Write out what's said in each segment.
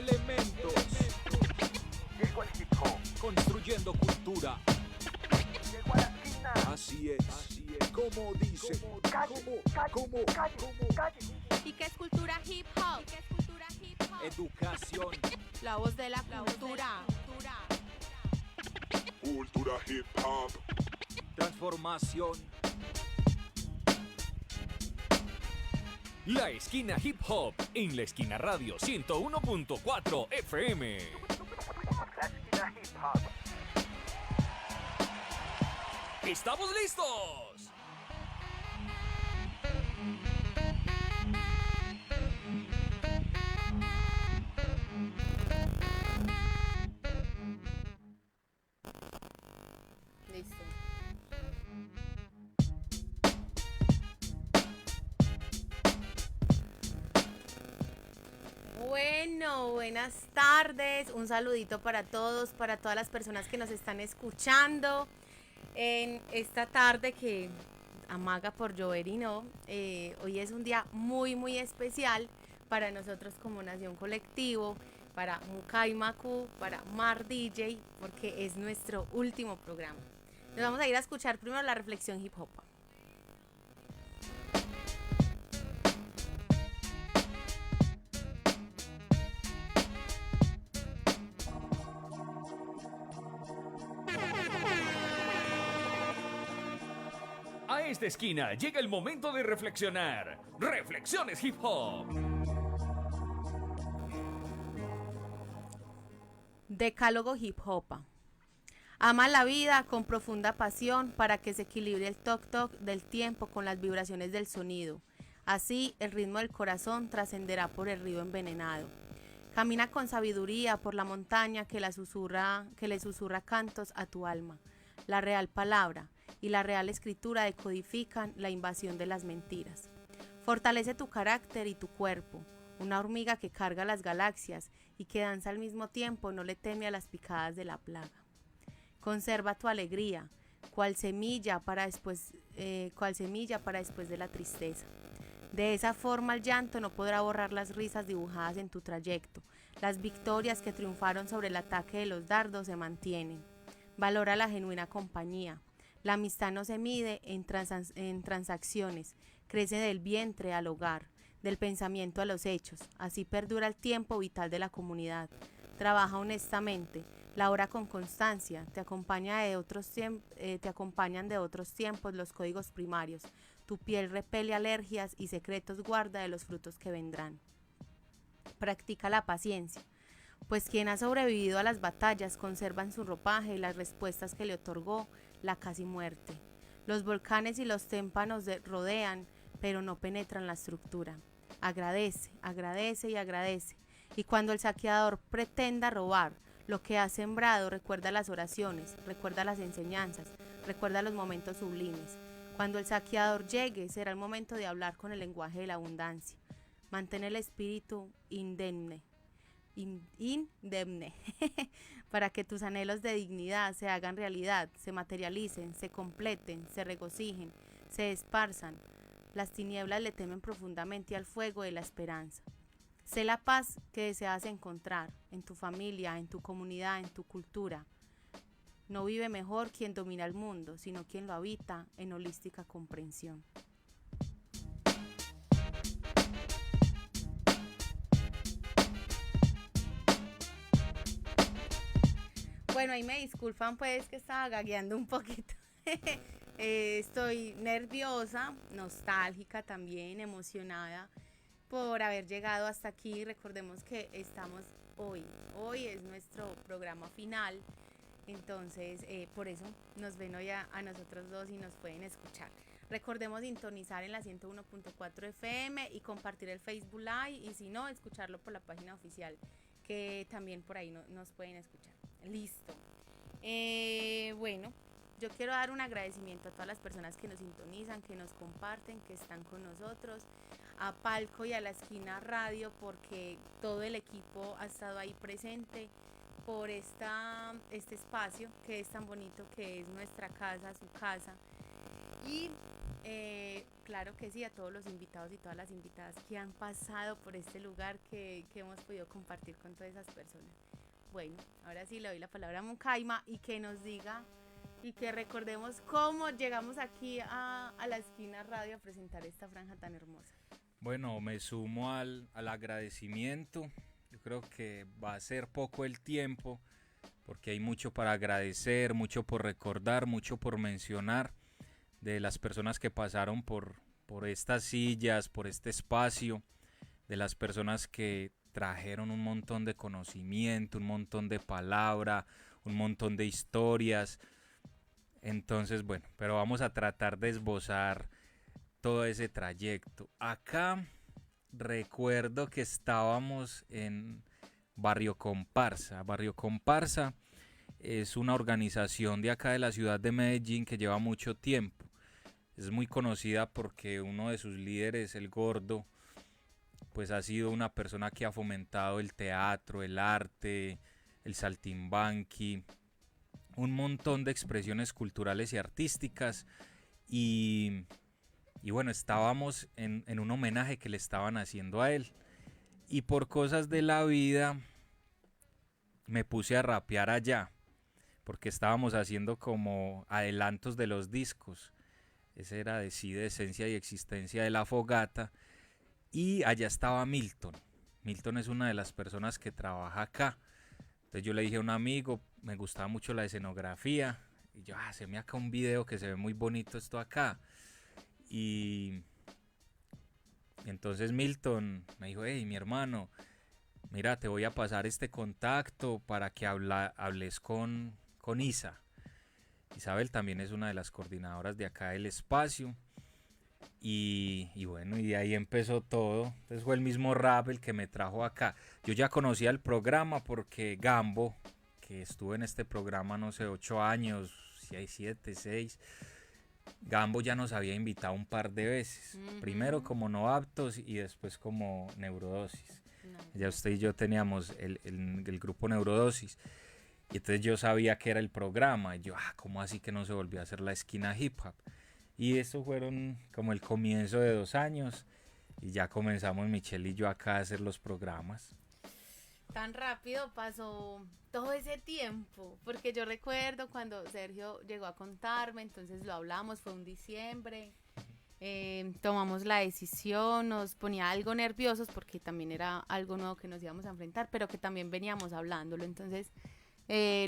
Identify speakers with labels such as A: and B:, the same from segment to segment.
A: elementos.
B: Llegó el hip hop.
A: Construyendo cultura.
B: Llegó a la esquina.
A: Así es. Como dice.
B: Calle, calle, calle, calle.
C: ¿Y qué es cultura hip hop?
A: Educación.
C: La voz de la cultura.
D: Cultura hip hop.
A: Transformación.
E: La Esquina Hip Hop en La Esquina Radio 101.4 FM.
B: La esquina hip hop.
E: ¡Estamos listos!
C: Listo. Bueno, buenas tardes. Un saludito para todos, para todas las personas que nos están escuchando en esta tarde que amaga por llover y no. Hoy es un día muy especial para nosotros como Nación Colectivo, para Mukai Maku, para Mar DJ, porque es nuestro último programa. Nos vamos a ir a escuchar primero la reflexión hip hop.
E: A esta esquina llega el momento de reflexionar. Reflexiones Hip Hop.
C: Decálogo hip hop. Ama la vida con profunda pasión para que se equilibre el toc-toc del tiempo con las vibraciones del sonido. Así, el ritmo del corazón trascenderá por el río envenenado. Camina con sabiduría por la montaña que le susurra cantos a tu alma. La real palabra y la real escritura decodifican la invasión de las mentiras. Fortalece tu carácter y tu cuerpo. Una hormiga que carga las galaxias y que danza al mismo tiempo no le teme a las picadas de la plaga. Conserva tu alegría, cual semilla para después de la tristeza. De esa forma el llanto no podrá borrar las risas dibujadas en tu trayecto. Las victorias que triunfaron sobre el ataque de los dardos se mantienen. Valora la genuina compañía. La amistad no se mide en transacciones, crece del vientre al hogar, del pensamiento a los hechos. Así perdura el tiempo vital de la comunidad. Trabaja honestamente, labora con constancia, te acompañan de otros tiempos los códigos primarios. Tu piel repele alergias y secretos guarda de los frutos que vendrán. Practica la paciencia, pues quien ha sobrevivido a las batallas conserva en su ropaje las respuestas que le otorgó la casi muerte. Los volcanes y los témpanos rodean, pero no penetran la estructura. Agradece, agradece y agradece. Y cuando el saqueador pretenda robar lo que ha sembrado, recuerda las oraciones, recuerda las enseñanzas, recuerda los momentos sublimes. Cuando el saqueador llegue, será el momento de hablar con el lenguaje de la abundancia. Mantén el espíritu indemne para que tus anhelos de dignidad se hagan realidad, se materialicen, se completen, se regocijen, se esparzan. Las tinieblas le temen profundamente al fuego de la esperanza. Sé la paz que deseas encontrar en tu familia, en tu comunidad, en tu cultura. No vive mejor quien domina el mundo, sino quien lo habita en holística comprensión. Bueno, ahí me disculpan pues que estaba gagueando un poquito. Estoy nerviosa, nostálgica también, emocionada por haber llegado hasta aquí. Recordemos que estamos hoy es nuestro programa final, entonces por eso nos ven hoy a nosotros dos y nos pueden escuchar. Recordemos sintonizar en la 101.4 FM y compartir el Facebook Live, y si no, escucharlo por la página oficial, que también por ahí nos pueden escuchar. Listo. Bueno, yo quiero dar un agradecimiento a todas las personas que nos sintonizan, que nos comparten, que están con nosotros, a Palco y a La Esquina Radio, porque todo el equipo ha estado ahí presente, por este espacio que es tan bonito, que es nuestra casa, su casa. Y Claro que sí, a todos los invitados y todas las invitadas que han pasado por este lugar que hemos podido compartir con todas esas personas. Bueno, ahora sí le doy la palabra a Moncaima y que nos diga y que recordemos cómo llegamos aquí a la Esquina Radio a presentar esta franja tan hermosa.
F: Bueno, me sumo al agradecimiento. Yo creo que va a ser poco el tiempo porque hay mucho para agradecer, mucho por recordar, mucho por mencionar de las personas que pasaron por estas sillas, por este espacio, de las personas que trajeron un montón de conocimiento, un montón de palabra, un montón de historias. Entonces, bueno, pero vamos a tratar de esbozar todo ese trayecto. Acá recuerdo que estábamos en Barrio Comparsa. Barrio Comparsa es una organización de acá de la ciudad de Medellín que lleva mucho tiempo. Es muy conocida porque uno de sus líderes, el Gordo, pues ha sido una persona que ha fomentado el teatro, el arte, el saltimbanqui, un montón de expresiones culturales y artísticas. Y bueno, estábamos en un homenaje que le estaban haciendo a él. Y por cosas de la vida me puse a rapear allá, porque estábamos haciendo como adelantos de los discos. Ese era de sí, de Esencia y Existencia de La Fogata. Y allá estaba Milton. Milton es una de las personas que trabaja acá. Entonces yo le dije a un amigo, me gustaba mucho la escenografía. Y yo, haceme acá un video que se ve muy bonito esto acá. Y entonces Milton me dijo, hey, mi hermano, mira, te voy a pasar este contacto para que hables con Isa. Isabel también es una de las coordinadoras de acá del espacio. Y bueno, y de ahí empezó todo. Entonces fue el mismo rap el que me trajo acá. Yo ya conocía el programa porque Gambo, que estuvo en este programa, no sé, 8 años, 7, 6, Gambo ya nos había invitado un par de veces. Primero como No Aptos y después como Neurodosis. Ya usted y yo teníamos el grupo Neurodosis. Y entonces yo sabía que era el programa. Y yo, ¿cómo así que no se volvió a hacer la esquina hip hop? Y esto fueron como el comienzo de 2 años. Y ya comenzamos Michelle y yo acá a hacer los programas.
C: Tan rápido pasó todo ese tiempo. Porque yo recuerdo cuando Sergio llegó a contarme, entonces lo hablamos, fue un diciembre. Tomamos la decisión, nos ponía algo nerviosos porque también era algo nuevo que nos íbamos a enfrentar, pero que también veníamos hablándolo. Entonces,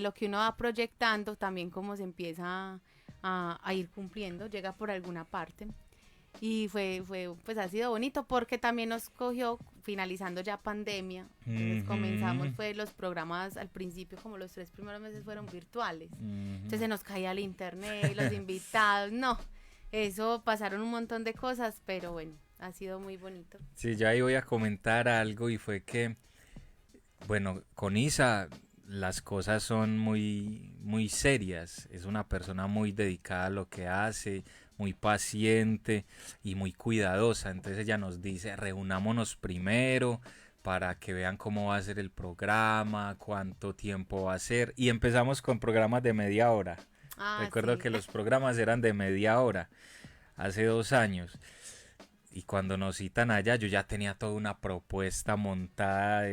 C: lo que uno va proyectando también como se empieza a ir cumpliendo, llega por alguna parte. Y pues ha sido bonito porque también nos cogió finalizando ya pandemia. Entonces comenzamos, los programas al principio, como los 3 primeros meses fueron virtuales. Entonces se nos caía el internet, los invitados, no. Eso pasaron un montón de cosas, pero bueno, ha sido muy bonito.
F: Sí, ya ahí voy a comentar algo y fue que, bueno, con Isa las cosas son muy, muy serias. Es una persona muy dedicada a lo que hace, muy paciente y muy cuidadosa. Entonces ella nos dice, reunámonos primero para que vean cómo va a ser el programa, cuánto tiempo va a ser. Y empezamos con programas de media hora. Recuerdo que los programas eran de media hora, hace 2 años. Y cuando nos citan allá, yo ya tenía toda una propuesta montada,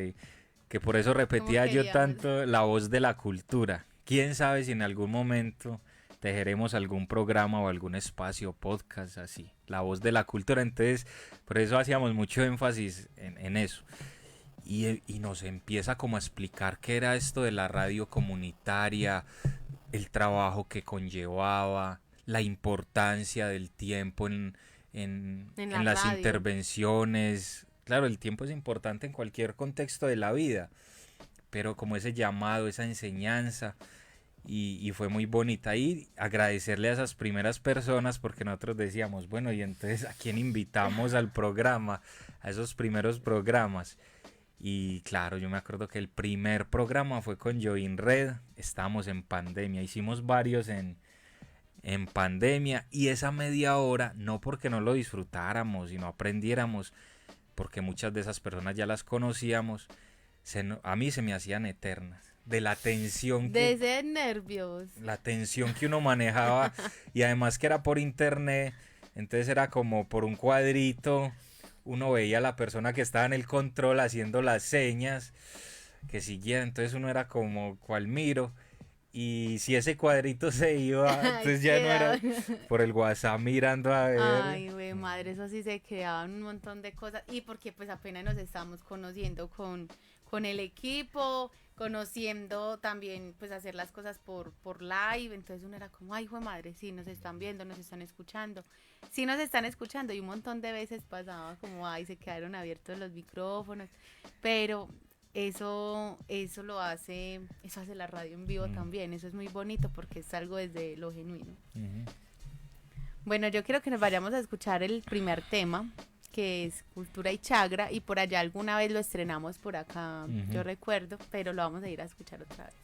F: que por eso repetía yo tanto la voz de la cultura. Quién sabe si en algún momento tejeremos algún programa o algún espacio, podcast así, la voz de la cultura. Entonces, por eso hacíamos mucho énfasis en eso. Y nos empieza como a explicar qué era esto de la radio comunitaria, el trabajo que conllevaba, la importancia del tiempo en las
C: radio.
F: Intervenciones. Claro, el tiempo es importante en cualquier contexto de la vida, pero como ese llamado, esa enseñanza, y fue muy bonita. Y agradecerle a esas primeras personas, porque nosotros decíamos, bueno, y entonces ¿a quién invitamos al programa? A esos primeros programas. Y claro, yo me acuerdo que el primer programa fue con Join Red. Estábamos en pandemia, hicimos varios en pandemia, y esa media hora, no porque no lo disfrutáramos y no aprendiéramos, porque muchas de esas personas ya las conocíamos, a mí se me hacían eternas, de la tensión
C: Desde nervios.
F: la tensión que uno manejaba, y además que era por internet. Entonces era como por un cuadrito, uno veía a la persona que estaba en el control haciendo las señas, que siguiera, entonces uno era como, ¿cuál miro? Y si ese cuadrito se iba, entonces ya no era por el WhatsApp mirando a ver.
C: Ay, güey, madre, eso sí se quedaban un montón de cosas. Y porque pues apenas nos estamos conociendo con el equipo, conociendo también pues hacer las cosas por live. Entonces uno era como, ay, güey, madre, sí, nos están viendo, nos están escuchando. Sí nos están escuchando y un montón de veces pasaba como, ay, se quedaron abiertos los micrófonos. Pero eso lo hace, eso hace la radio en vivo también. Eso es muy bonito porque es algo desde lo genuino. Bueno, yo quiero que nos vayamos a escuchar el primer tema, que es Cultura y Chagra, y por allá alguna vez lo estrenamos por acá, yo recuerdo, pero lo vamos a ir a escuchar otra vez.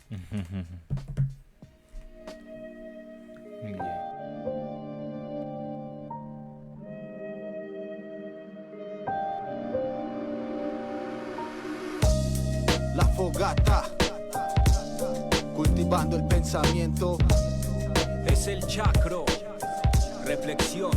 F: Muy bien.
G: La fogata, cultivando el pensamiento.
A: Es el chacro. Reflexión,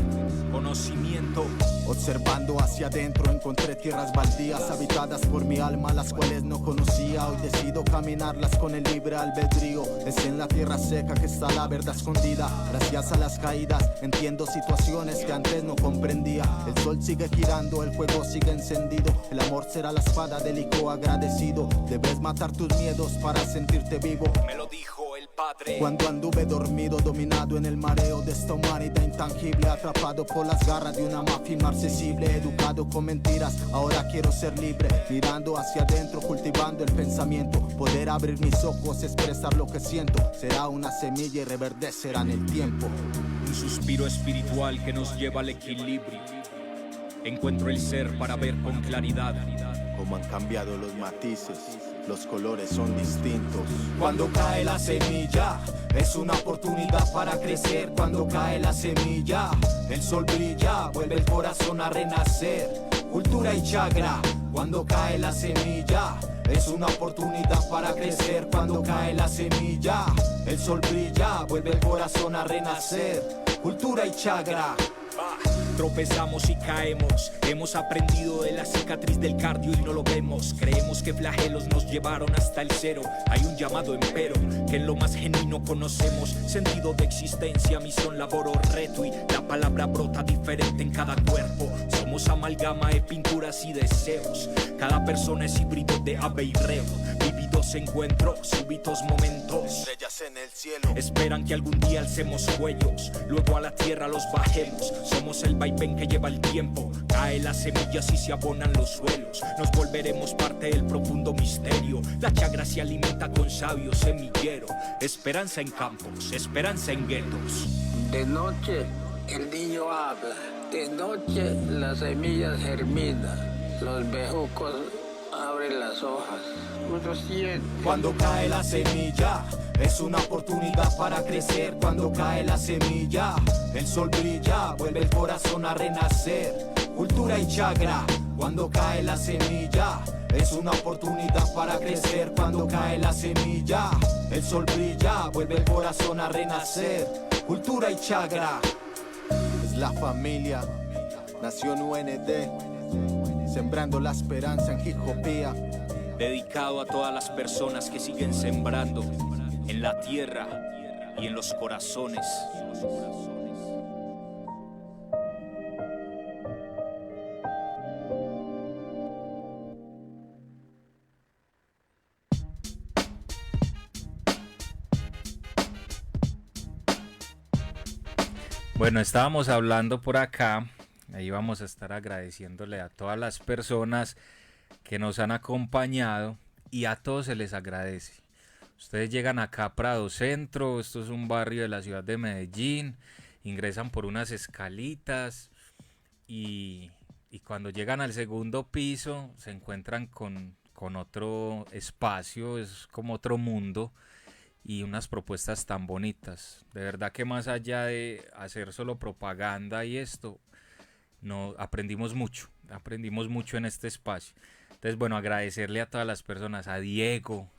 A: conocimiento.
G: Observando hacia adentro encontré tierras baldías habitadas por mi alma, las cuales no conocía. Hoy decido caminarlas con el libre albedrío. Es en la tierra seca que está la verdad escondida. Gracias a las caídas entiendo situaciones que antes no comprendía. El sol sigue girando, el fuego sigue encendido. El amor será la espada del hijo agradecido. Debes matar tus miedos para sentirte vivo.
A: Me lo dijo el padre.
G: Cuando anduve dormido, dominado en el mareo de esta humanidad intangible, atrapado por las garras de una mafia inmarcesible, educado con mentiras, ahora quiero ser libre, mirando hacia adentro, cultivando el pensamiento, poder abrir mis ojos, expresar lo que siento, será una semilla y reverdecerá en el tiempo.
A: Un suspiro espiritual que nos lleva al equilibrio. Encuentro el ser para ver con claridad.
G: Como han cambiado los matices, los colores son distintos.
H: Cuando cae la semilla, es una oportunidad para crecer. Cuando cae la semilla, el sol brilla, vuelve el corazón a renacer. Cultura y chagra, cuando cae la semilla, es una oportunidad para crecer. Cuando cae la semilla, el sol brilla, vuelve el corazón a renacer. Cultura y chagra.
A: Tropezamos y caemos, hemos aprendido de la cicatriz del cardio y no lo vemos. Creemos que flagelos nos llevaron hasta el cero. Hay un llamado empero, que en lo más genuino conocemos. Sentido de existencia, misión, labor o reto. Y la palabra brota diferente en cada cuerpo. Somos amalgama de pinturas y deseos. Cada persona es híbrido de ave y reo. Vividos encuentros, súbitos momentos.
G: Estrellas en el cielo
A: esperan que algún día alcemos cuellos, luego a la tierra los bajemos. Somos el vaivén que lleva el tiempo. Cae las semillas y se abonan los suelos. Nos volveremos parte del profundo misterio. La chagra se alimenta con sabio semillero. Esperanza en campos, esperanza en guetos.
I: De noche el niño habla, de noche las semillas germinan, los bejucos abren las hojas.
H: Cuando cae la semilla, es una oportunidad para crecer. Cuando cae la semilla, el sol brilla, vuelve el corazón a renacer. Cultura y chagra, cuando cae la semilla, es una oportunidad para crecer. Cuando cae la semilla, el sol brilla, vuelve el corazón a renacer. Cultura y chagra.
G: es la familia, Nación UND, sembrando la esperanza en Jijopía.
A: Dedicado a todas las personas que siguen sembrando en la tierra y en los corazones.
F: Bueno, estábamos hablando por acá, ahí vamos a estar agradeciéndole a todas las personas que nos han acompañado y a todos se les agradece. Ustedes llegan acá a Prado Centro, esto es un barrio de la ciudad de Medellín, ingresan por unas escalitas y cuando llegan al segundo piso se encuentran con otro espacio, es como otro mundo y unas propuestas tan bonitas. De verdad que más allá de hacer solo propaganda y esto, no, aprendimos mucho en este espacio. Entonces, bueno, agradecerle a todas las personas, a Diego,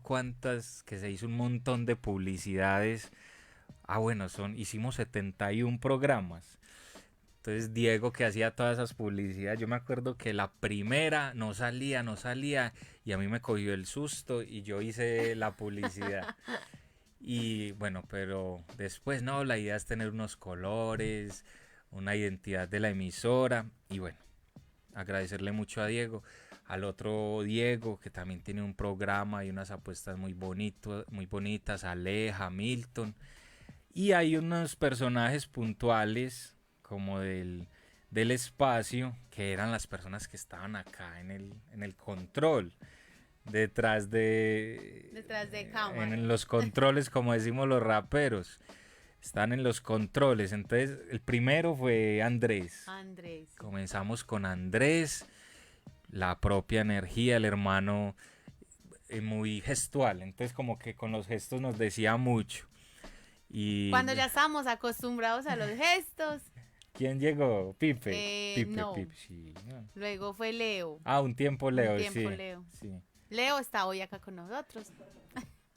F: cuántas, que se hizo un montón de publicidades. Bueno, hicimos 71 programas. Entonces Diego, que hacía todas esas publicidades, yo me acuerdo que la primera no salía y a mí me cogió el susto y yo hice la publicidad. Y bueno, pero después no, la idea es tener unos colores, una identidad de la emisora y bueno, agradecerle mucho a Diego, al otro Diego que también tiene un programa y unas apuestas muy bonitas, Aleja, Milton, y hay unos personajes puntuales como del espacio que eran las personas que estaban acá en el control. Detrás de
C: cámara.
F: En los controles, como decimos los raperos. Están en los controles. Entonces, el primero fue Andrés. Comenzamos con Andrés. La propia energía, el hermano muy gestual. Entonces, como que con los gestos nos decía mucho. Y
C: cuando ya estábamos acostumbrados a los gestos.
F: ¿Quién llegó? Pipe.
C: No.
F: Pipe, sí, no.
C: Luego fue Leo.
F: Un tiempo Leo,
C: Leo.
F: Sí.
C: Leo está hoy acá con nosotros.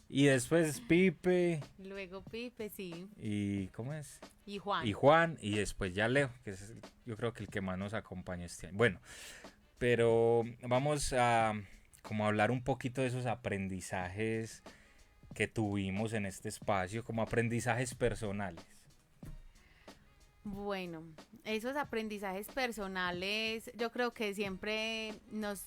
F: Y después Pipe.
C: Luego Pipe, sí.
F: ¿Y cómo es?
C: Y Juan.
F: Y Juan, y después ya Leo, que es yo creo que el que más nos acompaña este año. Bueno, pero vamos a como hablar un poquito de esos aprendizajes que tuvimos en este espacio, como aprendizajes personales.
C: Bueno, esos aprendizajes personales, yo creo que siempre nos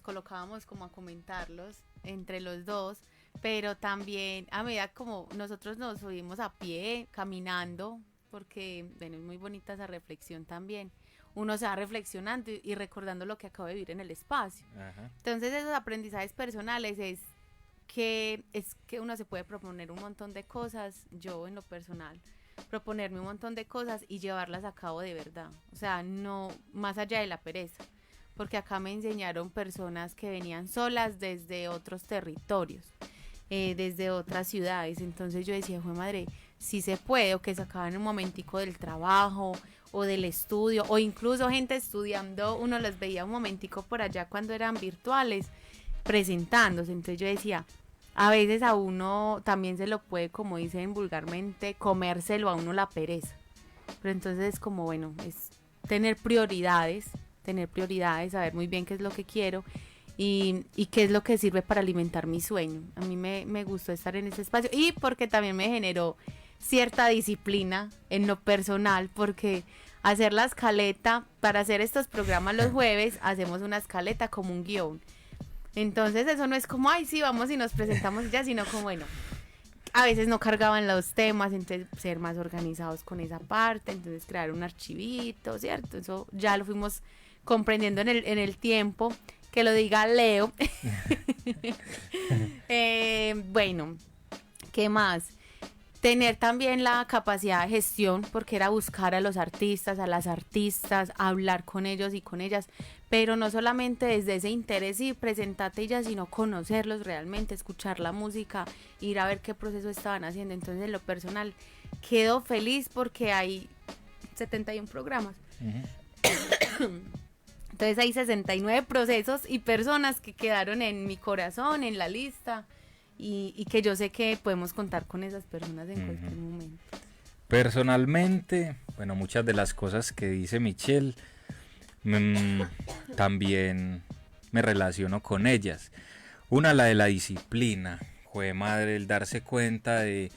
C: colocábamos como a comentarlos entre los dos, pero también a medida como nosotros nos subimos a pie, caminando, porque bueno, es muy bonita esa reflexión también. Uno se va reflexionando y recordando lo que acabo de vivir en el espacio.
F: Ajá.
C: Entonces esos aprendizajes personales es que uno se puede proponer un montón de cosas, yo en lo personal, proponerme un montón de cosas y llevarlas a cabo de verdad. O sea, no más allá de la pereza. Porque acá me enseñaron personas que venían solas desde otros territorios, desde otras ciudades. Entonces yo decía, jue madre, sí se puede, o que se acaban un momentico del trabajo o del estudio, o incluso gente estudiando, uno los veía un momentico por allá cuando eran virtuales, presentándose. Entonces yo decía, a veces a uno también se lo puede, como dicen vulgarmente, comérselo a uno la pereza. Pero entonces es como, bueno, es tener prioridades, saber muy bien qué es lo que quiero y qué es lo que sirve para alimentar mi sueño. A mí me gustó estar en ese espacio y porque también me generó cierta disciplina en lo personal, porque hacer la escaleta, para hacer estos programas los jueves, hacemos una escaleta como un guión. Entonces eso no es como, ay, sí, vamos y nos presentamos ya, sino como, bueno, a veces no cargaban los temas, entonces ser más organizados con esa parte, entonces crear un archivito, ¿cierto? Eso ya lo fuimos comprendiendo en el tiempo, que lo diga Leo. Bueno, ¿qué más? Tener también la capacidad de gestión, porque era buscar a los artistas, a las artistas, hablar con ellos y con ellas, pero no solamente desde ese interés y presentate ya, sino conocerlos realmente, escuchar la música, ir a ver qué proceso estaban haciendo. Entonces, en lo personal, quedo feliz porque hay 71 programas. Uh-huh. Entonces hay 69 procesos y personas que quedaron en mi corazón, en la lista, y que yo sé que podemos contar con esas personas en cualquier momento.
F: Personalmente, bueno, muchas de las cosas que dice Michelle, también me relaciono con ellas. Una, la de la disciplina, jue madre, el darse cuenta de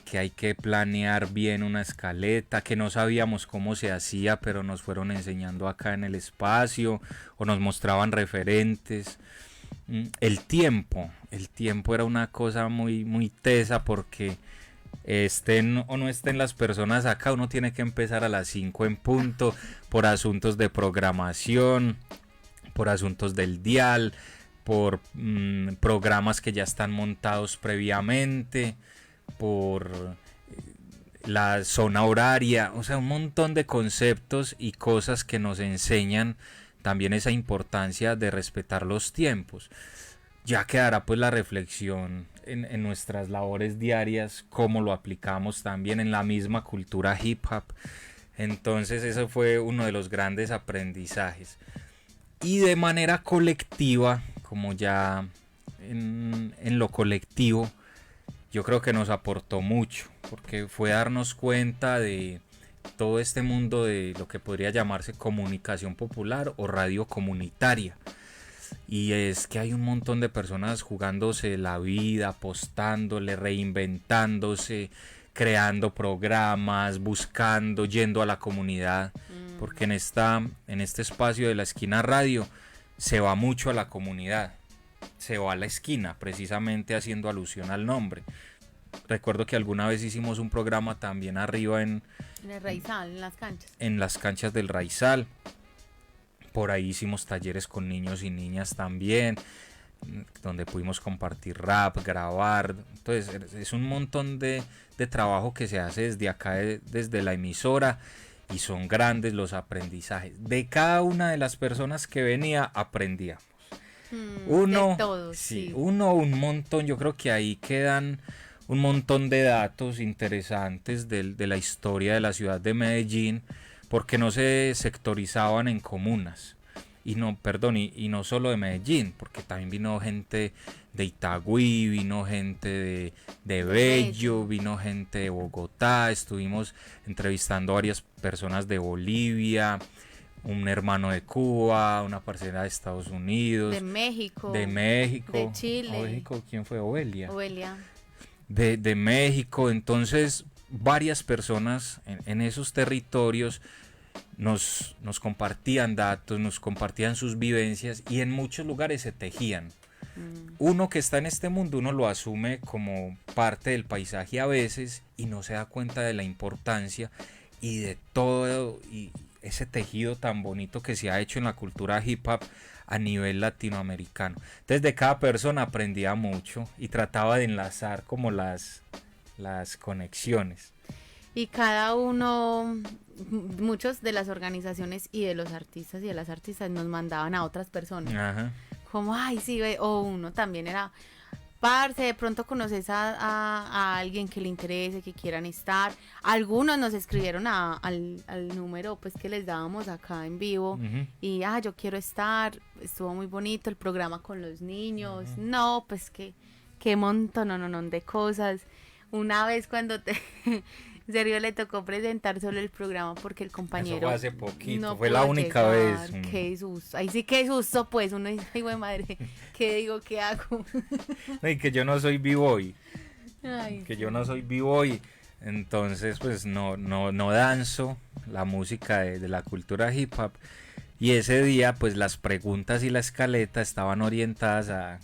F: que hay que planear bien una escaleta, que no sabíamos cómo se hacía, pero nos fueron enseñando acá en el espacio, o nos mostraban referentes. El tiempo era una cosa muy, muy tesa, porque estén o no estén las personas acá, uno tiene que empezar a las 5 en punto, por asuntos de programación, por asuntos del dial, por programas que ya están montados previamente, por la zona horaria, o sea, un montón de conceptos y cosas que nos enseñan también esa importancia de respetar los tiempos. Ya quedará pues la reflexión en nuestras labores diarias, cómo lo aplicamos también en la misma cultura hip hop. Entonces eso fue uno de los grandes aprendizajes. Y de manera colectiva, como ya en lo colectivo, yo creo que nos aportó mucho, porque fue darnos cuenta de todo este mundo de lo que podría llamarse comunicación popular o radio comunitaria. Y es que hay un montón de personas jugándose la vida, apostándole, reinventándose, creando programas, buscando, yendo a la comunidad, porque en este espacio de la esquina radio se va mucho a la comunidad, se va a la esquina, precisamente haciendo alusión al nombre. Recuerdo que alguna vez hicimos un programa también arriba en
C: el Raizal, en las canchas.
F: En las canchas del Raizal. Por ahí hicimos talleres con niños y niñas también, donde pudimos compartir rap, grabar. Entonces es un montón de trabajo que se hace desde acá, desde la emisora, y son grandes los aprendizajes. De cada una de las personas que venía aprendíamos. Uno,
C: de todos,
F: sí,
C: sí.
F: Uno, un montón. Yo creo que ahí quedan un montón de datos interesantes de la historia de la ciudad de Medellín, porque no se sectorizaban en comunas. Y no solo de Medellín, porque también vino gente de Itagüí, vino gente de Bello, vino gente de Bogotá. Estuvimos entrevistando a varias personas de Bolivia, un hermano de Cuba, una parcera de Estados Unidos,
C: de México,
F: de
C: Chile.
F: México, ¿quién fue? Ovelia.
C: De
F: México. Entonces varias personas en esos territorios nos compartían datos, nos compartían sus vivencias, y en muchos lugares se tejían. Uno que está en este mundo, uno lo asume como parte del paisaje a veces y no se da cuenta de la importancia y de todo y ese tejido tan bonito que se ha hecho en la cultura hip hop a nivel latinoamericano. Entonces de cada persona aprendía mucho y trataba de enlazar como las conexiones.
C: Y cada uno, muchos de las organizaciones y de los artistas y de las artistas nos mandaban a otras personas.
F: Ajá.
C: Como, ay, sí, o uno también era, parce, de pronto conoces a alguien que le interese, que quieran estar. Algunos nos escribieron al número pues que les dábamos acá en vivo. Y, yo quiero estar, estuvo muy bonito el programa con los niños. No, pues qué montón de cosas. Una vez cuando Sergio le tocó presentar solo el programa porque el compañero...
F: Eso fue hace poquito,
C: no
F: fue la única vez.
C: Qué susto, ahí sí que susto, pues uno dice, ay, güey, madre, ¿qué digo, qué hago?
F: Y que yo no soy b-boy,
C: Ay,
F: que yo no soy b-boy, entonces pues no danzo la música de la cultura hip hop, y ese día pues las preguntas y la escaleta estaban orientadas a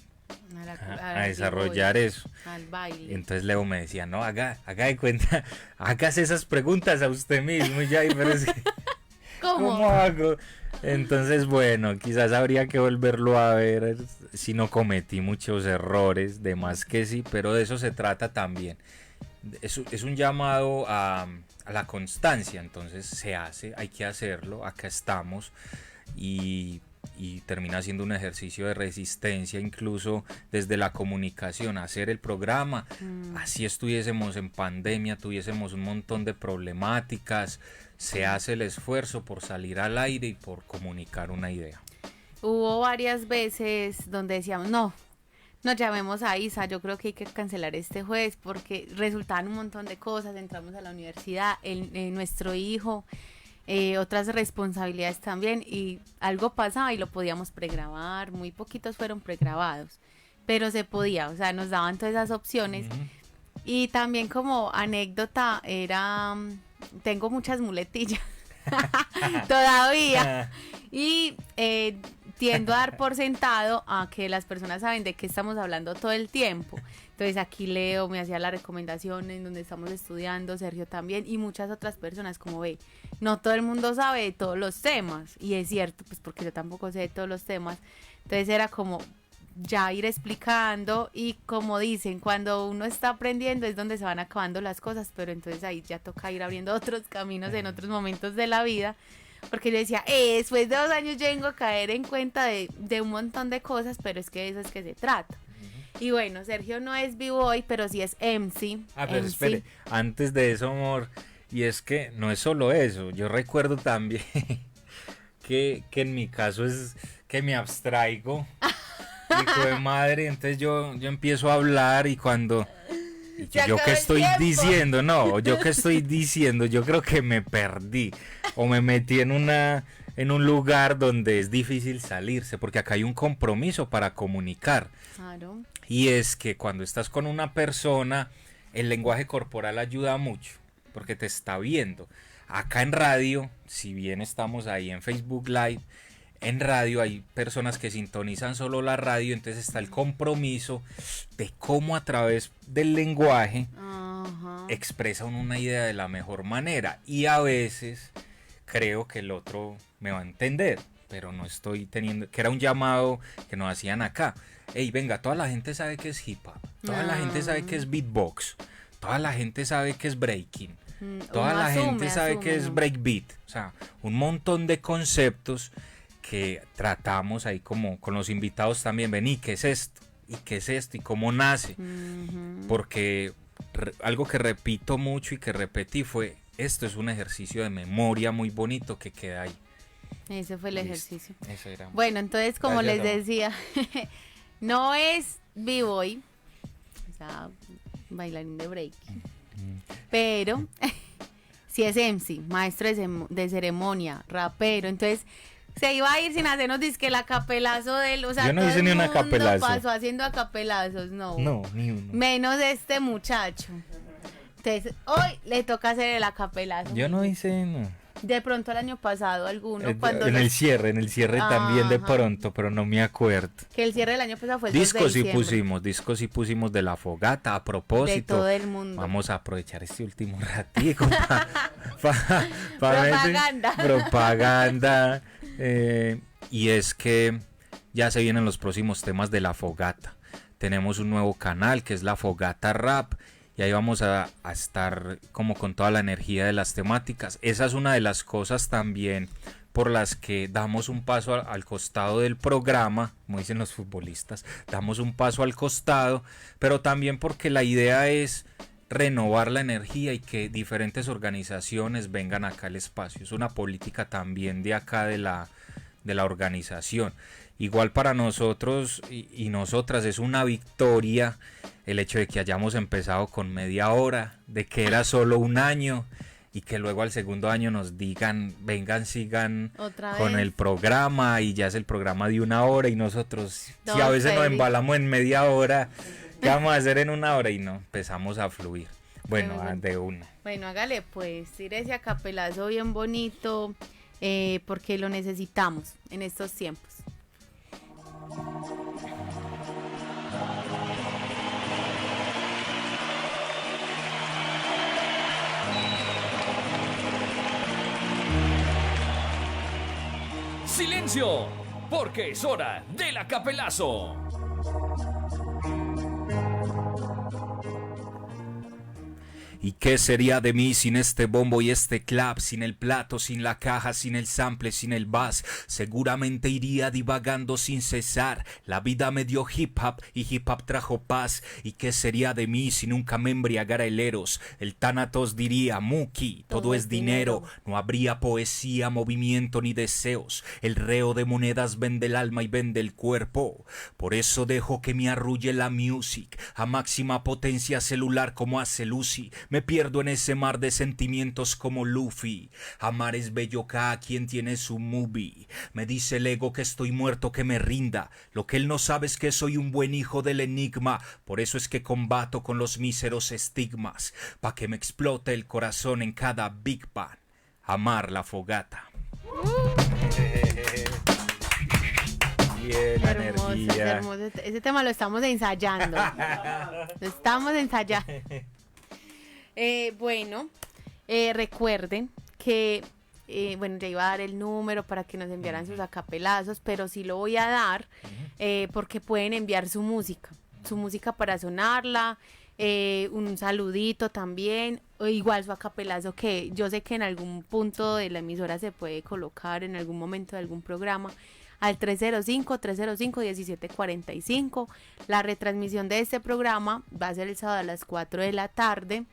F: desarrollar eso.
C: Al baile.
F: Entonces Leo me decía, no, haga de cuenta, hagas esas preguntas a usted mismo, y ya, pero es que, ¿cómo hago? Entonces, bueno, quizás habría que volverlo a ver si no cometí muchos errores, de más que sí, pero de eso se trata también. Es un llamado a la constancia, entonces se hace, hay que hacerlo, acá estamos, y termina siendo un ejercicio de resistencia, incluso desde la comunicación, hacer el programa, así estuviésemos en pandemia, tuviésemos un montón de problemáticas, se hace el esfuerzo por salir al aire y por comunicar una idea.
C: Hubo varias veces donde decíamos, no llamemos a Isa, yo creo que hay que cancelar este jueves porque resultaban un montón de cosas, entramos a la universidad, nuestro hijo, otras responsabilidades también, y algo pasaba y lo podíamos pregrabar, muy poquitos fueron pregrabados, pero se podía, o sea, nos daban todas esas opciones. Y también como anécdota tengo muchas muletillas todavía, y tiendo a dar por sentado a que las personas saben de qué estamos hablando todo el tiempo. Entonces aquí Leo me hacía la recomendación en donde estamos estudiando, Sergio también, y muchas otras personas, como ve, no todo el mundo sabe de todos los temas, y es cierto, pues porque yo tampoco sé de todos los temas. Entonces era como ya ir explicando, y como dicen, cuando uno está aprendiendo es donde se van acabando las cosas, pero entonces ahí ya toca ir abriendo otros caminos en otros momentos de la vida, porque yo decía, después de 2 años yo vengo a caer en cuenta de un montón de cosas, pero es que de eso es que se trata. Y bueno, Sergio no es b-boy, pero sí es MC.
F: Pero espere, antes de eso, amor, y es que no es solo eso, yo recuerdo también que en mi caso es que me abstraigo, hijo de madre, entonces yo empiezo a hablar, y cuando Y
C: Se
F: yo
C: acabó
F: qué
C: el
F: estoy
C: tiempo.
F: diciendo, no, yo qué estoy diciendo, yo creo que me perdí o me metí en un lugar donde es difícil salirse, porque acá hay un compromiso para comunicar.
C: Claro.
F: Y es que cuando estás con una persona, el lenguaje corporal ayuda mucho, porque te está viendo. Acá en radio, si bien estamos ahí en Facebook Live, en radio hay personas que sintonizan solo la radio, entonces está el compromiso de cómo a través del lenguaje
C: Ajá.
F: expresa uno una idea de la mejor manera. Y a veces creo que el otro me va a entender, pero no estoy teniendo, que era un llamado que nos hacían acá. Ey, venga, toda la gente sabe que es hip hop, toda la gente sabe que es beatbox, toda la gente sabe que es breaking, toda la gente sabe que es breakbeat. O sea, un montón de conceptos que tratamos ahí como con los invitados también. Vení, ¿qué es esto? ¿Y qué es esto? ¿Y cómo nace? Porque algo que repito mucho y que repetí fue, esto es un ejercicio de memoria muy bonito que queda ahí.
C: Ese fue el
F: Listo.
C: ejercicio.
F: Eso era.
C: Bueno, entonces, como
F: Gracias,
C: les
F: amor.
C: decía, no es b-boy, o sea, bailarín de break, pero sí es MC, maestro de ceremonia, rapero. Entonces, se iba a ir sin hacernos disque el acapelazo de él. O sea,
F: Yo no
C: todo
F: hice
C: el
F: ni un
C: mundo
F: acapelazo.
C: pasó haciendo acapelazos, no.
F: No, ni uno.
C: Menos este muchacho. Entonces, hoy le toca hacer el acapelazo.
F: Yo no hice, no.
C: De pronto el año pasado alguno, cuando
F: en el cierre también de
C: Ajá.
F: pronto, pero no me acuerdo.
C: que el cierre del año pasado fue el 2 de
F: Discos sí pusimos de la fogata, a
C: de
F: propósito.
C: todo el mundo.
F: Vamos a aprovechar este último ratico
C: Propaganda.
F: propaganda. Y es que ya se vienen los próximos temas de la fogata. Tenemos un nuevo canal que es la Fogata Rap. Y ahí vamos a estar como con toda la energía de las temáticas. Esa es una de las cosas también por las que damos un paso al costado del programa, como dicen los futbolistas, damos un paso al costado, pero también porque la idea es renovar la energía y que diferentes organizaciones vengan acá al espacio. Es una política también de acá de la organización. Igual para nosotros y nosotras es una victoria el hecho de que hayamos empezado con media hora, de que era solo un año y que luego al segundo año nos digan, vengan, sigan
C: Otra
F: con
C: vez.
F: el programa, y ya es el programa de una hora y nosotros, si a
C: Todos
F: veces nos
C: felices.
F: embalamos en media hora, ¿qué vamos a hacer en una hora? Y no, empezamos a fluir. Bueno,
C: Bueno.
F: de una.
C: Bueno, hágale pues, tire ese acapelazo bien bonito, porque lo necesitamos en estos tiempos.
E: ¡Silencio! Porque es hora del acapelazo.
F: ¿Y qué sería de mí sin este bombo y este clap? Sin el plato, sin la caja, sin el sample, sin el bass. Seguramente iría divagando sin cesar. La vida me dio hip hop y hip hop trajo paz. ¿Y qué sería de mí si nunca me embriagara el Eros? El Thanatos diría, Muki, todo es dinero. No habría poesía, movimiento ni deseos. El reo de monedas vende el alma y vende el cuerpo. Por eso dejo que me arrulle la music a máxima potencia celular como hace Lucy. Me pierdo en ese mar de sentimientos como Luffy. Amar es bello, cada quien tiene su movie. Me dice el ego que estoy muerto, que me rinda. Lo que él no sabe es que soy un buen hijo del enigma. Por eso es que combato con los míseros estigmas, pa' que me explote el corazón en cada Big Bang. Amar la fogata. Bien, la
C: Hermoso,
F: energía.
C: hermoso. Ese tema lo estamos ensayando. Lo estamos ensayando. Bueno, recuerden que, bueno, ya iba a dar el número para que nos enviaran sus acapelazos, pero sí lo voy a dar porque pueden enviar su música para sonarla, un saludito también, o igual su acapelazo que yo sé que en algún punto de la emisora se puede colocar en algún momento de algún programa. Al 305-305-1745. La retransmisión de este programa va a ser el sábado a las 4 de la tarde,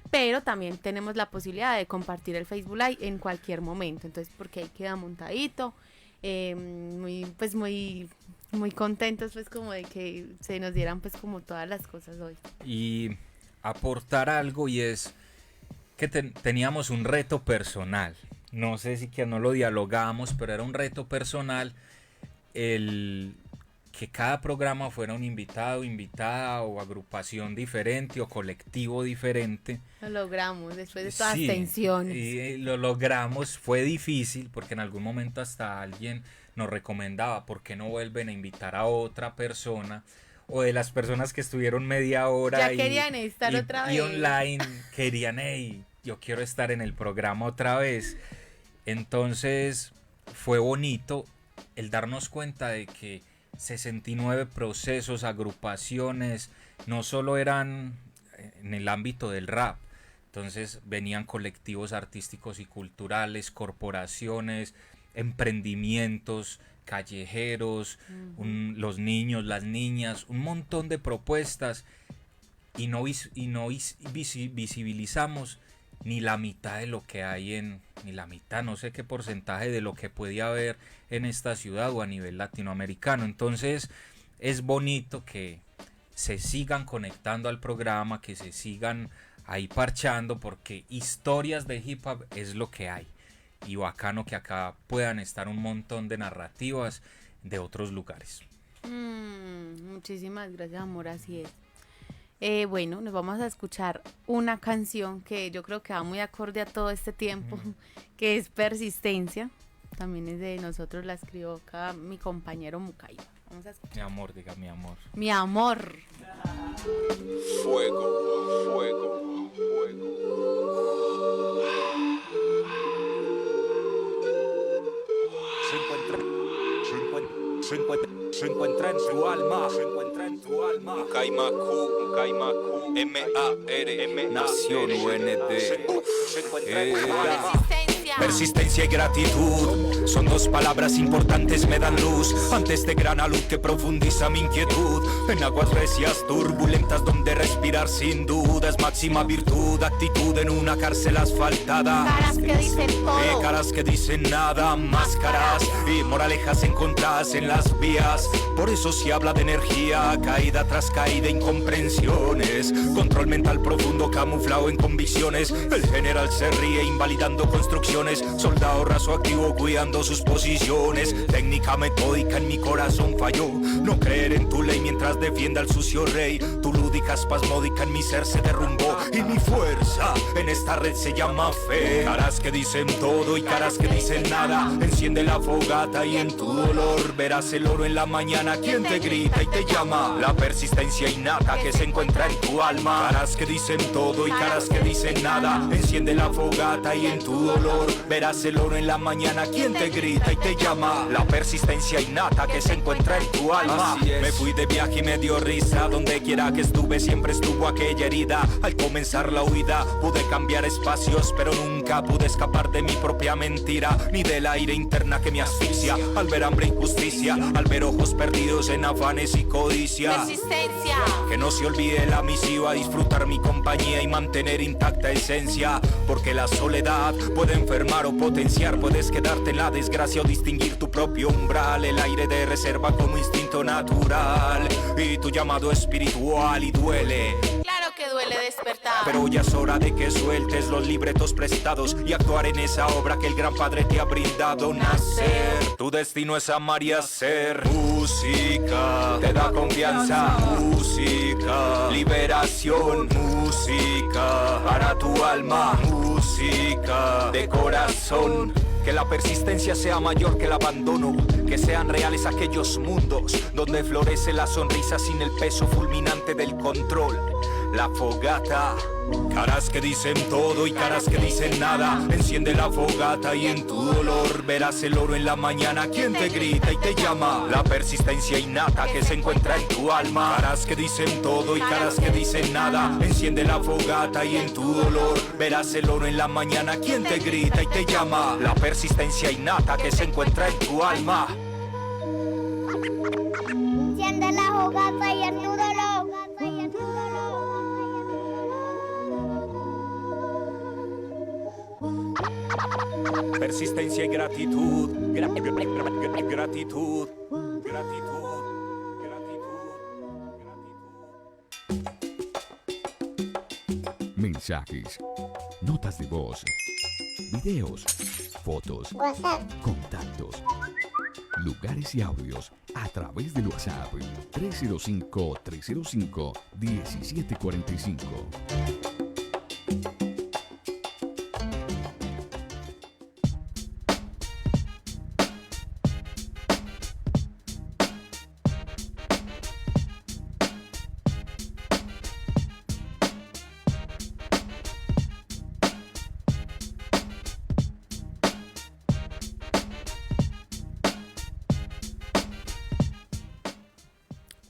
C: pero también tenemos la posibilidad de compartir el Facebook Live en cualquier momento. Entonces, porque ahí queda montadito, muy contentos pues como de que se nos dieran pues como todas las cosas hoy.
F: Y aportar algo, y es que teníamos un reto personal. No sé si que no lo dialogamos, pero era un reto personal el que cada programa fuera un invitado, invitada o agrupación diferente o colectivo diferente.
C: Lo logramos después de todas
F: Sí,
C: las tensiones.
F: y lo logramos. Fue difícil porque en algún momento hasta alguien nos recomendaba por qué no vuelven a invitar a otra persona, o de las personas que estuvieron media hora
C: Ya querían estar otra
F: y
C: vez.
F: online querían, hey, yo quiero estar en el programa otra vez. Entonces fue bonito el darnos cuenta de que 69 procesos, agrupaciones, no solo eran en el ámbito del rap. Entonces venían colectivos artísticos y culturales, corporaciones, emprendimientos, callejeros, los niños, las niñas, un montón de propuestas, y no visibilizamos ni la mitad de lo que hay ni la mitad, no sé qué porcentaje de lo que podía haber en esta ciudad o a nivel latinoamericano. Entonces es bonito que se sigan conectando al programa, que se sigan ahí parchando, porque historias de hip hop es lo que hay, y bacano que acá puedan estar un montón de narrativas de otros lugares.
C: Muchísimas gracias, amor, así es. Bueno, nos vamos a escuchar una canción que yo creo que va muy acorde a todo este tiempo, que es Persistencia. También es de nosotros, la escribió acá mi compañero Mucaiba. Vamos a escuchar.
F: Mi amor, diga mi amor.
C: Mi amor.
D: Fuego, fuego, fuego.
H: Se encuentra en tu alma, se encuentra en tu alma.
J: Caimacu, M-A-R, Nación UND.
H: Persistencia y gratitud son dos palabras importantes, me dan luz ante este gran alud que profundiza mi inquietud. En aguas recias, turbulentas, donde respirar sin duda es máxima virtud. Actitud en una cárcel asfaltada.
C: Caras que dicen todo.
H: Caras que dicen nada, máscaras y moralejas encontradas en las vías. Por eso se habla de energía, caída tras caída, incomprensiones. Control mental profundo camuflado en convicciones. El general se ríe invalidando construcciones. Soldado raso activo cuidando sus posiciones. Técnica metódica en mi corazón falló. No creer en tu ley mientras defienda al sucio rey. Tu lúdica espasmódica en mi ser se derrumbó. Y mi fuerza en esta red se llama fe. Caras que dicen todo y caras que dicen nada. Enciende la fogata y en tu dolor verás el oro en la mañana. Quien te grita y te llama. La persistencia innata que se encuentra en tu alma. Caras que dicen todo y caras que dicen nada. Enciende la fogata y en tu dolor verás el oro en la mañana. Quien te grita y te llama. La persistencia innata que se encuentra en tu alma. Me fui de viaje y me dio risa. Donde quiera que estuve siempre estuvo aquella herida. Al comenzar la huida pude cambiar espacios, pero nunca pude escapar de mi propia mentira, ni del aire interna que me asfixia. Al ver hambre e injusticia, al ver ojos perdidos en afanes y codicia.
C: Persistencia.
H: Que no se olvide la misiva, disfrutar mi compañía y mantener intacta esencia. Porque la soledad puede enfermar o potenciar. Puedes quedarte en la desgracia o distinguir tu propio umbral. El aire de reserva como instinto natural y tu llamado espiritual, y duele.
C: Claro que duele despertar.
H: Pero ya es hora de que sueltes los libretos prestados y actuar en esa obra que el gran padre te ha brindado. Nacer, tu destino es amar y hacer. Música te da confianza. Música, liberación. Música para tu alma. Música de corazón. Que la persistencia sea mayor que el abandono. Que sean reales aquellos mundos donde florece la sonrisa sin el peso fulminante del control. La fogata. Caras que dicen todo y caras que dicen nada. Enciende la fogata y en tu dolor verás el oro en la mañana. Quien te grita y te llama. La persistencia innata que se encuentra en tu alma. Caras que dicen todo y caras que dicen nada. Enciende la fogata y en tu dolor verás el oro en la mañana. Quien te grita y te llama. La persistencia innata que se encuentra en tu alma.
K: Enciende la fogata y en tu dolor.
H: Persistencia y gratitud. Gratitud. Gratitud.
L: mensajes, notas de voz, videos, fotos,
K: WhatsApp,
L: contactos, lugares y audios a través del WhatsApp 305-305-1745.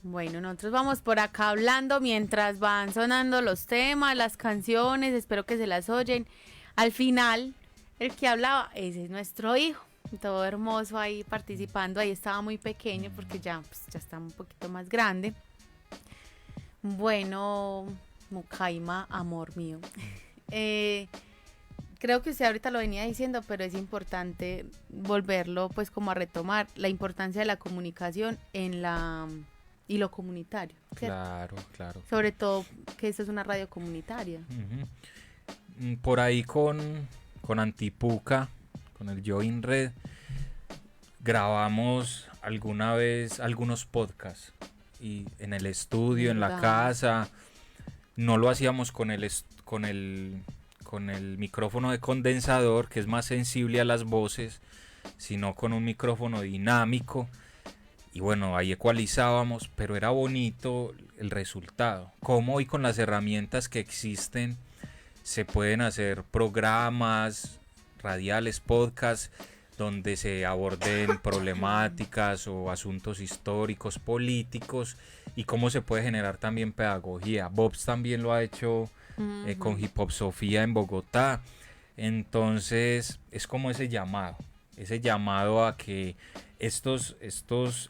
C: Bueno, nosotros vamos por acá hablando mientras van sonando los temas, las canciones, espero que se las oyen. Al final, el que hablaba, ese es nuestro hijo, todo hermoso ahí participando, ahí estaba muy pequeño porque ya, pues, ya está un poquito más grande. Bueno, Mucaima, amor mío. Creo que usted ahorita lo venía diciendo, pero es importante volverlo pues como a retomar, la importancia de la comunicación y lo comunitario, ¿cierto?
F: Claro, claro.
C: Sobre todo que esto es una radio comunitaria.
F: Por ahí con Antipuca, con el Join Red, grabamos alguna vez algunos podcasts y en el estudio, en la casa. No lo hacíamos con el micrófono de condensador, que es más sensible a las voces, sino con un micrófono dinámico. Y bueno, ahí ecualizábamos, pero era bonito el resultado. Como hoy con las herramientas que existen se pueden hacer programas radiales, podcasts, donde se aborden problemáticas o asuntos históricos, políticos, y cómo se puede generar también pedagogía. Bobs también lo ha hecho con Hip Hop Sofía en Bogotá. Entonces es como ese llamado a que estos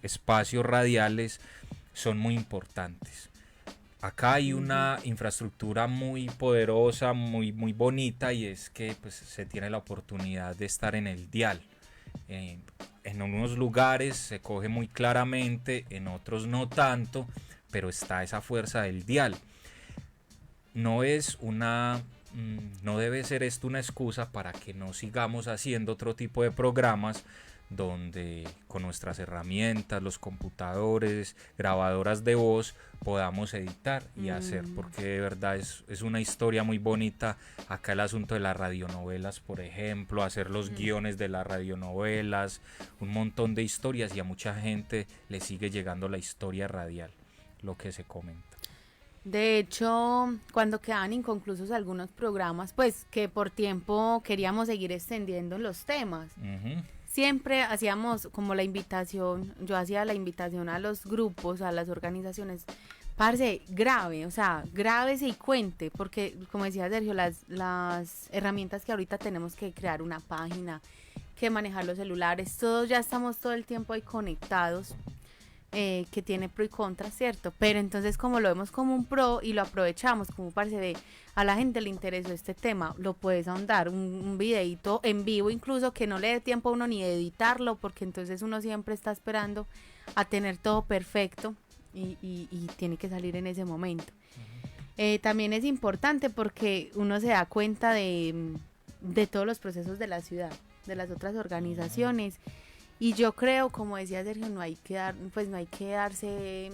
F: espacios radiales son muy importantes. Acá hay una infraestructura muy poderosa, muy bonita, y es que pues, se tiene la oportunidad de estar en el dial. En unos lugares se coge muy claramente, en otros no tanto, pero está esa fuerza del dial. No debe ser esto una excusa para que no sigamos haciendo otro tipo de programas donde con nuestras herramientas, los computadores, grabadoras de voz, podamos editar y hacer, porque de verdad es una historia muy bonita. Acá el asunto de las radionovelas, por ejemplo, hacer los guiones de las radionovelas, un montón de historias, y a mucha gente le sigue llegando la historia radial, lo que se comenta.
C: De hecho, cuando quedaban inconclusos algunos programas, pues que por tiempo queríamos seguir extendiendo los temas. Siempre hacíamos como la invitación, yo hacía la invitación a los grupos, a las organizaciones, parce, grábese y cuente, porque como decía Sergio, las herramientas que ahorita tenemos, que crear una página, que manejar los celulares, todos ya estamos todo el tiempo ahí conectados, que tiene pro y contra, ¿cierto? Pero entonces como lo vemos como un pro y lo aprovechamos, como parce de a la gente le interesó este tema, lo puedes ahondar, un videito en vivo incluso, que no le dé tiempo a uno ni de editarlo, porque entonces uno siempre está esperando a tener todo perfecto y tiene que salir en ese momento. También es importante porque uno se da cuenta de todos los procesos de la ciudad, de las otras organizaciones. Y yo creo, como decía Sergio, no hay que darse,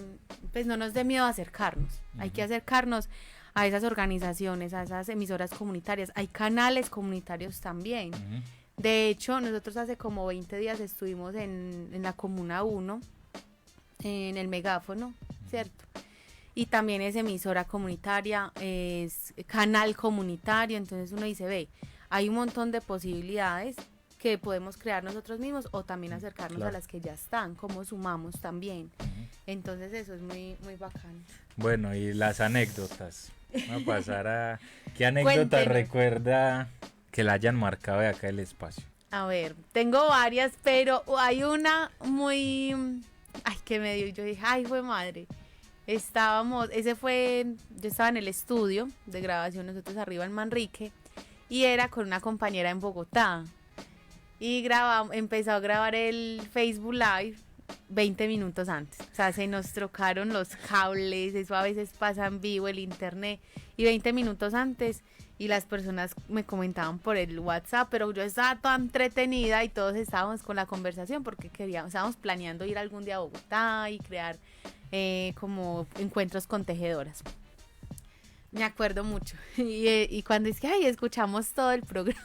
C: pues no nos dé miedo a acercarnos. Hay que acercarnos a esas organizaciones, a esas emisoras comunitarias. Hay canales comunitarios también. De hecho, nosotros hace como 20 días estuvimos en la Comuna 1, en el megáfono, ¿cierto? Y también es emisora comunitaria, es canal comunitario. Entonces uno dice, ve, hay un montón de posibilidades que podemos crear nosotros mismos, o también acercarnos a las que ya están, como sumamos también. Entonces eso es muy, muy bacano.
F: Bueno, y las anécdotas. Vamos a pasar a... ¿Qué anécdota
C: Cuéntenos.
F: Recuerda que la hayan marcado de acá el espacio?
C: A ver, tengo varias, pero hay una muy... Ay, que me dio, yo dije, ay, fue madre. Yo estaba en el estudio de grabación, nosotros arriba en Manrique, y era con una compañera en Bogotá. Y empezó a grabar el Facebook Live 20 minutos antes. O sea, se nos trocaron los cables, eso a veces pasa en vivo, el internet, y 20 minutos antes, y las personas me comentaban por el WhatsApp, pero yo estaba toda entretenida y todos estábamos con la conversación porque estábamos planeando ir algún día a Bogotá y crear como encuentros con tejedoras. Me acuerdo mucho. Y cuando es que, ay, escuchamos todo el programa,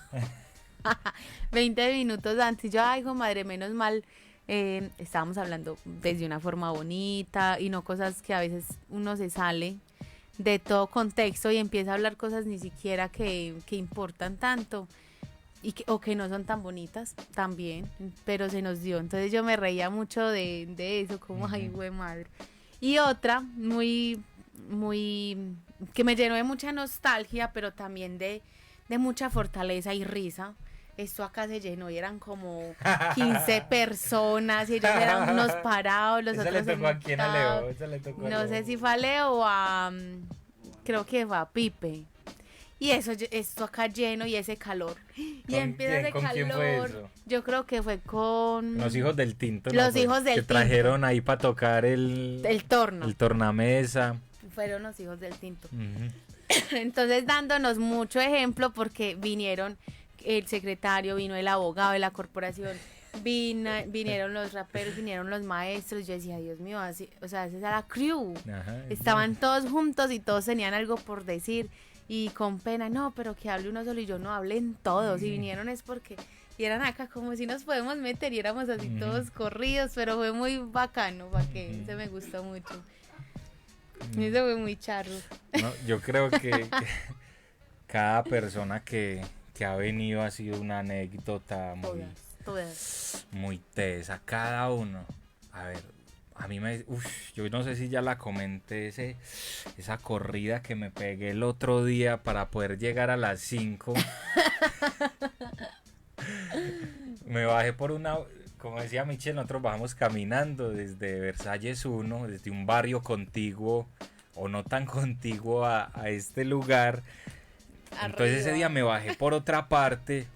C: 20 minutos antes, yo, ay, hijo madre, menos mal. Estábamos hablando desde una forma bonita y no cosas que a veces uno se sale de todo contexto y empieza a hablar cosas ni siquiera que importan tanto o que no son tan bonitas también, pero se nos dio. Entonces yo me reía mucho de eso, como ay, güey madre. Y otra muy que me llenó de mucha nostalgia, pero también de mucha fortaleza y risa. Esto acá se llenó y eran como 15 personas y ellos eran unos parados, los otros
F: le tocó a quién, a Leo.
C: No sé si fue a Leo o a, creo que fue a Pipe. Y esto acá lleno y ese calor. Y empieza ese calor.
F: ¿Quién fue eso?
C: Yo creo que fue con
F: los hijos del tinto.
C: Los hijos del
F: tinto. Que trajeron ahí para tocar el torno. El tornamesa.
C: Fueron los hijos del tinto. Entonces dándonos mucho ejemplo porque vinieron el secretario, vino el abogado de la corporación, vinieron los raperos, vinieron los maestros. Yo decía, Dios mío, así, o sea, esa era la crew. Ajá, estaban todos juntos y todos tenían algo por decir y con pena, no, pero que hable uno solo, y yo, no, hablen todos. Y vinieron es porque y eran acá como si nos podemos meter y éramos así todos corridos, pero fue muy bacano, para que se me gustó mucho. Eso fue muy charro.
F: No, yo creo que cada persona que ha venido ha sido una anécdota muy tesa, cada uno. A ver, a mí yo no sé si ya la comenté, esa corrida que me pegué el otro día para poder llegar a las 5. Me bajé por como decía Michelle, nosotros bajamos caminando desde Versalles 1, desde un barrio contiguo o no tan contiguo a este lugar. Entonces ese día me bajé por otra parte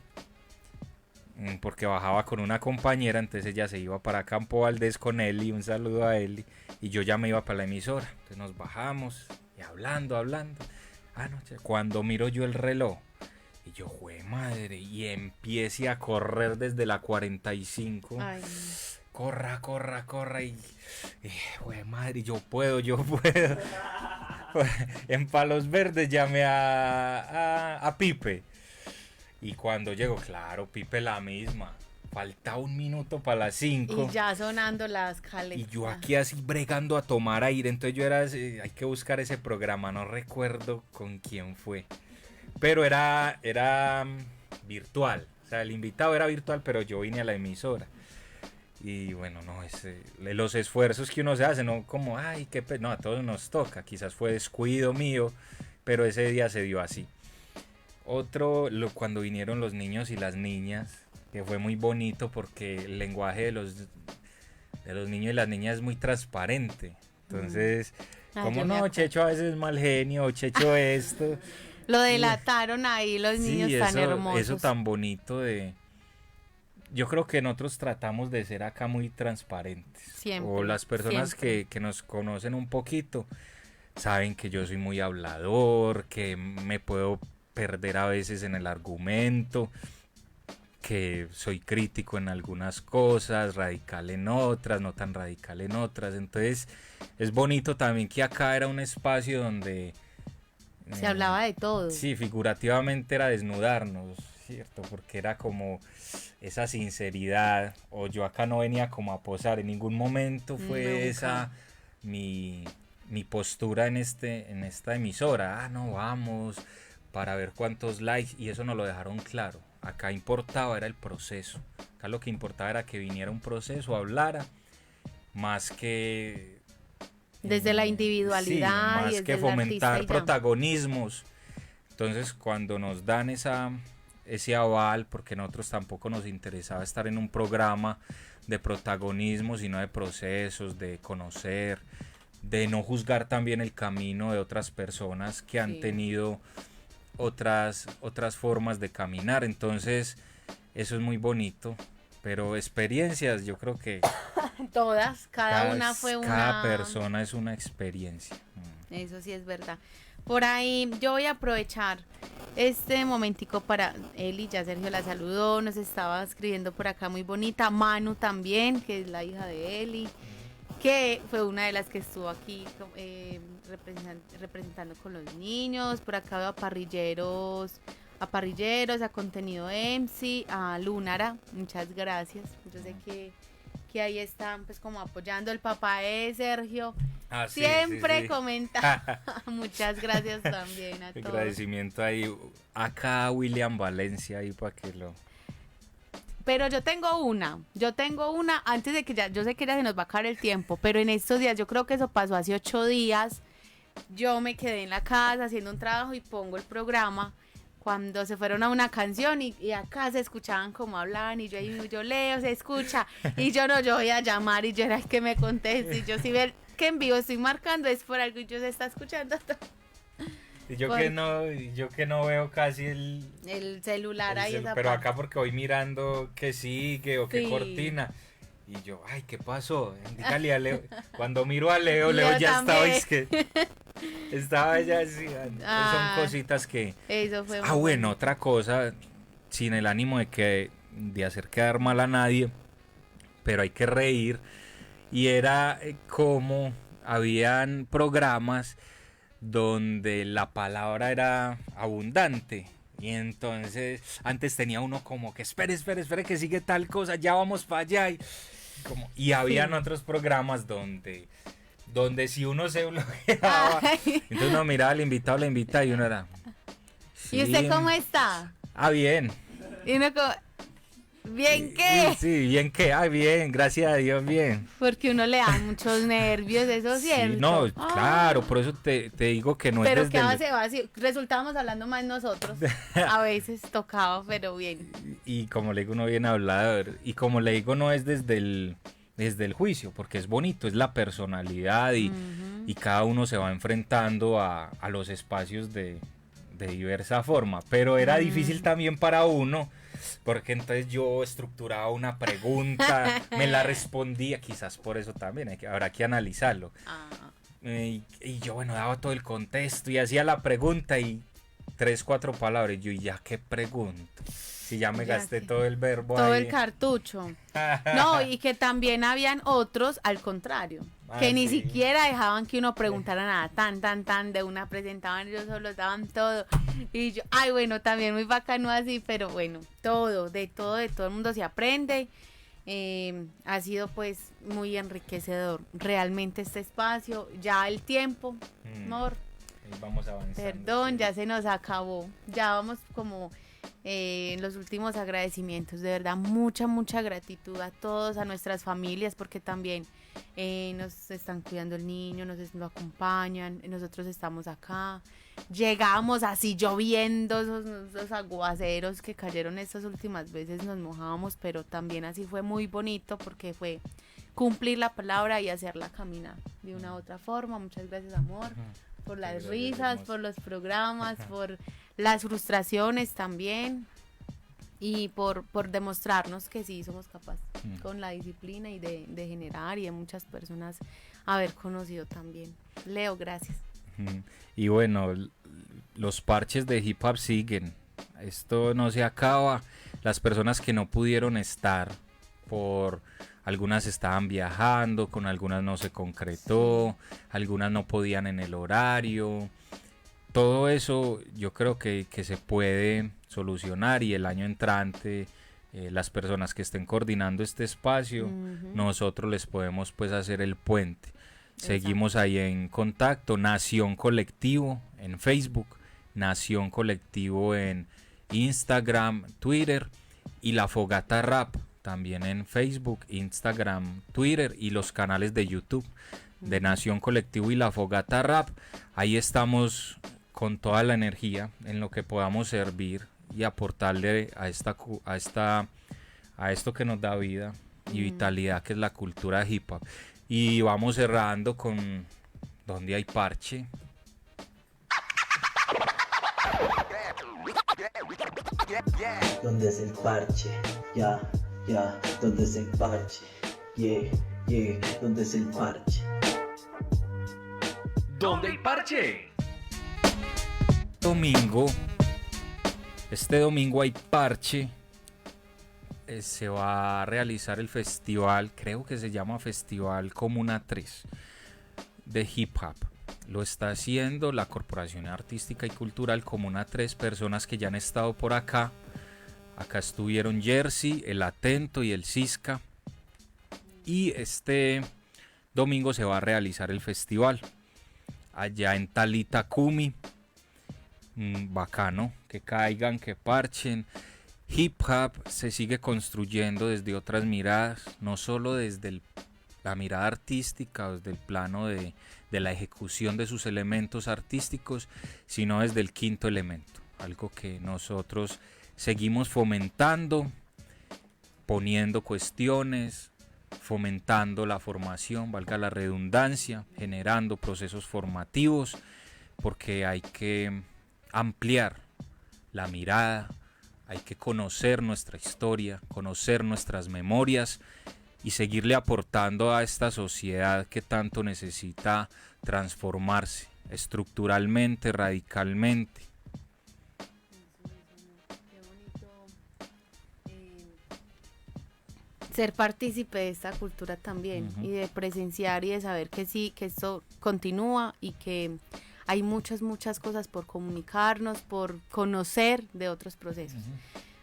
F: porque bajaba con una compañera, entonces ella se iba para Campo Valdés con Eli, un saludo a Eli, y yo ya me iba para la emisora. Entonces nos bajamos y hablando. Cuando miro yo el reloj y yo, jue madre, y empiece a correr desde la 45. Ay. Corra y jue madre, yo puedo. En Palos Verdes llamé a Pipe. Y cuando llego, claro, Pipe la misma. Falta un minuto para las 5.
C: Y ya sonando las caletas.
F: Y yo aquí así bregando a tomar aire. Entonces yo hay que buscar ese programa. No recuerdo con quién fue. Pero era virtual. O sea, el invitado era virtual, pero yo vine a la emisora. Y bueno, no, los esfuerzos que uno se hace, no como, ay, no, a todos nos toca, quizás fue descuido mío, pero ese día se dio así. Cuando vinieron los niños y las niñas, que fue muy bonito porque el lenguaje de los niños y las niñas es muy transparente. Entonces, como no, Checho a veces es mal genio, Checho esto.
C: Lo delataron ahí los niños tan hermosos.
F: Eso tan bonito yo creo que nosotros tratamos de ser acá muy transparentes.
C: Siempre.
F: O las personas que nos conocen un poquito saben que yo soy muy hablador, que me puedo perder a veces en el argumento, que soy crítico en algunas cosas, radical en otras, no tan radical en otras. Entonces es bonito también que acá era un espacio donde
C: se hablaba de todo.
F: Sí, figurativamente era desnudarnos, ¿cierto? Porque era como esa sinceridad, o yo acá no venía como a posar, en ningún momento fue esa mi postura en esta emisora. No, vamos para ver cuántos likes, y eso nos lo dejaron claro. Acá importaba era el proceso, acá lo que importaba era que viniera un proceso, hablara, más que
C: desde la individualidad,
F: sí, más que fomentar protagonismos. Entonces cuando nos dan ese aval, porque nosotros tampoco nos interesaba estar en un programa de protagonismo, sino de procesos, de conocer, de no juzgar también el camino de otras personas que han tenido otras formas de caminar. Entonces eso es muy bonito, pero experiencias yo creo que
C: Todas, cada una fue una...
F: Cada persona es una experiencia.
C: Eso sí es verdad. Por ahí yo voy a aprovechar este momentico para Eli, ya Sergio la saludó, nos estaba escribiendo por acá muy bonita, Manu también, que es la hija de Eli, que fue una de las que estuvo aquí representando con los niños. Por acá veo a parrilleros, a Contenido MC, a Lunara, muchas gracias. Yo sé que ahí están pues como apoyando. El papá de Sergio siempre
F: sí.
C: comenta. Muchas gracias también a todos.
F: Agradecimiento ahí acá William Valencia ahí para que lo...
C: Pero yo tengo una antes de que yo sé que ya se nos va a acabar el tiempo, pero en estos días, yo creo que eso pasó hace 8 días, yo me quedé en la casa haciendo un trabajo y pongo el programa cuando se fueron a una canción y acá se escuchaban como hablaban y yo leo, se escucha y yo voy a llamar y yo era el que me conteste y yo si ve que en vivo estoy marcando es por algo y yo se está escuchando todo.
F: Y yo que no veo casi el
C: celular ahí esa
F: pero
C: parte.
F: acá porque voy mirando que sigue o que
C: Sí.
F: cortina. Y yo, ay, ¿qué pasó? Dígale a Leo. Cuando miro a Leo ya
C: también.
F: estaba ya así. Son cositas que...
C: Eso fue
F: bueno, otra cosa, sin el ánimo de hacer quedar mal a nadie, pero hay que reír. Y era como habían programas donde la palabra era abundante. Y entonces antes tenía uno como que espere que sigue tal cosa, ya vamos para allá. Y habían otros programas donde si uno se bloqueaba, entonces uno miraba al invitado, la invitada y uno era...
C: ¿Y usted cómo está?
F: Bien.
C: Y uno como... ¿Bien qué?
F: Sí, bien qué. Bien, gracias a Dios, bien.
C: Porque uno le da muchos nervios, eso es cierto.
F: Sí, no, claro, por eso te digo que no
C: pero
F: es desde...
C: Pero quedaba vacío, resultábamos hablando más nosotros. A veces tocaba, pero bien.
F: Y como le digo, uno bien hablador. Y como le digo, no es desde el juicio, porque es bonito, es la personalidad y cada uno se va enfrentando a los espacios de diversa forma. Pero era difícil también para uno... Porque entonces yo estructuraba una pregunta, me la respondía, quizás por eso también, habrá que analizarlo. Y yo, bueno, daba todo el contexto y hacía la pregunta y 3, 4 palabras. Y yo, ¿y ya qué pregunto? Si ya me gasté todo el verbo
C: todo
F: ahí.
C: El cartucho. No, y que también habían otros al contrario. Que ni siquiera dejaban que uno preguntara nada, tan, de una presentaban ellos solos, daban todo. Y yo, bueno, también muy bacano así, pero bueno, de todo el mundo se aprende. Ha sido pues muy enriquecedor realmente este espacio. Ya el tiempo, amor.
F: Vamos avanzando.
C: Perdón,
F: sí.
C: Ya se nos acabó. Ya vamos como... en los últimos agradecimientos, de verdad mucha gratitud a todos, a nuestras familias, porque también nos están cuidando el niño, nos lo acompañan, nosotros estamos acá, llegamos así lloviendo, esos aguaceros que cayeron estas últimas veces, nos mojábamos, pero también así fue muy bonito porque fue cumplir la palabra y hacerla caminar de una u otra forma. Muchas gracias, amor, por las risas, por los programas, por las frustraciones también y por demostrarnos que sí somos capaces con la disciplina y de generar y de muchas personas haber conocido también. Leo, gracias.
F: Y bueno, los parches de hip hop siguen, esto no se acaba. Las personas que no pudieron estar, algunas estaban viajando, con algunas no se concretó, algunas no podían en el horario. Todo eso yo creo que se puede solucionar y el año entrante las personas que estén coordinando este espacio, nosotros les podemos pues hacer el puente. Seguimos ahí en contacto, Nación Colectivo en Facebook, Nación Colectivo en Instagram, Twitter y La Fogata Rap también en Facebook, Instagram, Twitter y los canales de YouTube de Nación Colectivo y La Fogata Rap. Ahí estamos con toda la energía en lo que podamos servir y aportarle a esto que nos da vida y vitalidad, que es la cultura hip hop. Y vamos cerrando con ¿Dónde hay parche?
M: ¿Dónde es el parche? Ya, ¿dónde es el parche? ¿Dónde es el parche?
E: ¿Dónde el parche?
F: Este domingo hay parche. Se va a realizar el festival, creo que se llama Festival Comuna 3 de Hip Hop. Lo está haciendo la Corporación Artística y Cultural Comuna 3, personas que ya han estado por acá. Acá estuvieron Jersey, El Atento y el Cisca. Y este domingo se va a realizar el festival allá en Talita Kumi. Bacano, que caigan, que parchen. Hip Hop se sigue construyendo desde otras miradas, no solo desde la mirada artística, desde el plano de la ejecución de sus elementos artísticos, sino desde el quinto elemento, algo que nosotros seguimos fomentando, poniendo cuestiones, fomentando la formación, valga la redundancia, generando procesos formativos, porque hay que ampliar la mirada, hay que conocer nuestra historia, conocer nuestras memorias y seguirle aportando a esta sociedad que tanto necesita transformarse estructuralmente, radicalmente.
C: Ser partícipe de esta cultura también, y de presenciar y de saber que sí, que esto continúa y que hay muchas cosas por comunicarnos, por conocer de otros procesos.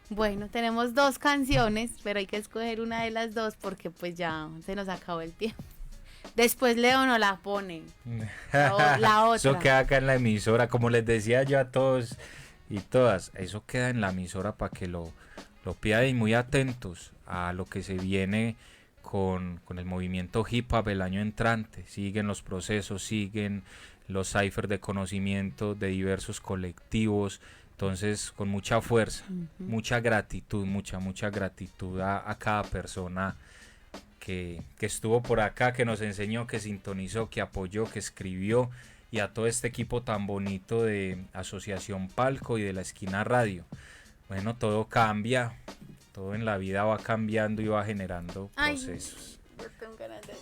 C: Bueno, tenemos 2 canciones, pero hay que escoger una de las 2 porque pues ya se nos acabó el tiempo. Después Leo nos la pone. La otra.
F: Eso queda acá en la emisora, como les decía yo a todos y todas, eso queda en la emisora para que lo pidan y muy atentos a lo que se viene con el movimiento hip hop el año entrante. Siguen los procesos, siguen los ciphers de conocimiento de diversos colectivos, entonces con mucha fuerza, mucha gratitud, mucha gratitud a cada persona que estuvo por acá, que nos enseñó, que sintonizó, que apoyó, que escribió, y a todo este equipo tan bonito de Asociación Palco y de La Esquina Radio. Bueno, todo cambia, todo en la vida va cambiando y va generando procesos.
C: Yo tengo ganas de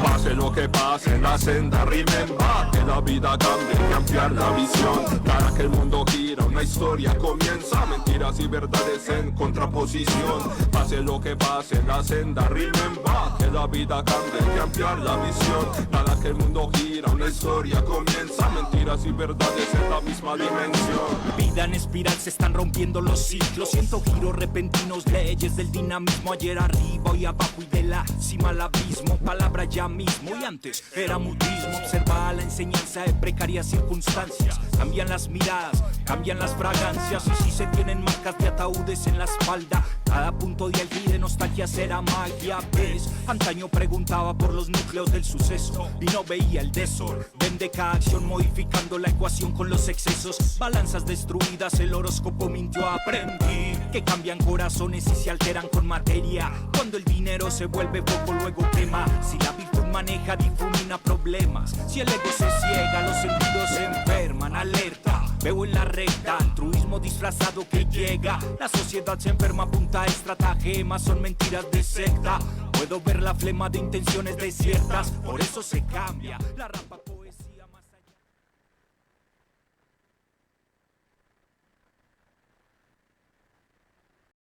N: Pase lo que pase en la senda, remember que la vida cambia, hay que ampliar la visión. Cada que el mundo gira, una historia comienza, mentiras y verdades en contraposición. Pase lo que pase en la senda, remember que la vida cambia, hay que ampliar la visión. Cada que el mundo gira, una historia comienza, mentiras y verdades en la misma dimensión.
A: Vida en espiral, se están rompiendo los ciclos. Siento giros repentinos, leyes del dinamismo. Ayer arriba, hoy abajo y de la cima al abismo. Palabra ya mismo y antes era mutismo. Observa la enseñanza de precarias circunstancias. Cambian las miradas, cambian las fragancias. Y si se tienen marcas de ataúdes en la espalda, cada punto de alquile nostalgia será magia. ¿Ves? Antaño preguntaba por los núcleos del suceso y no veía el desorden de cada acción, modificando la ecuación con los excesos. Balanzas destruidas, el horóscopo mintió. Aprendí que cambian corazones y se alteran con materia. Cuando el dinero se vuelve poco, luego quema. Si la virtud maneja, difumina problemas. Si el ego se ciega, los sentidos se enferman. Alerta, veo en la recta altruismo disfrazado que llega. La sociedad se enferma, punta estratagemas, son mentiras de secta. Puedo ver la flema de intenciones desiertas, por eso se cambia la rapa.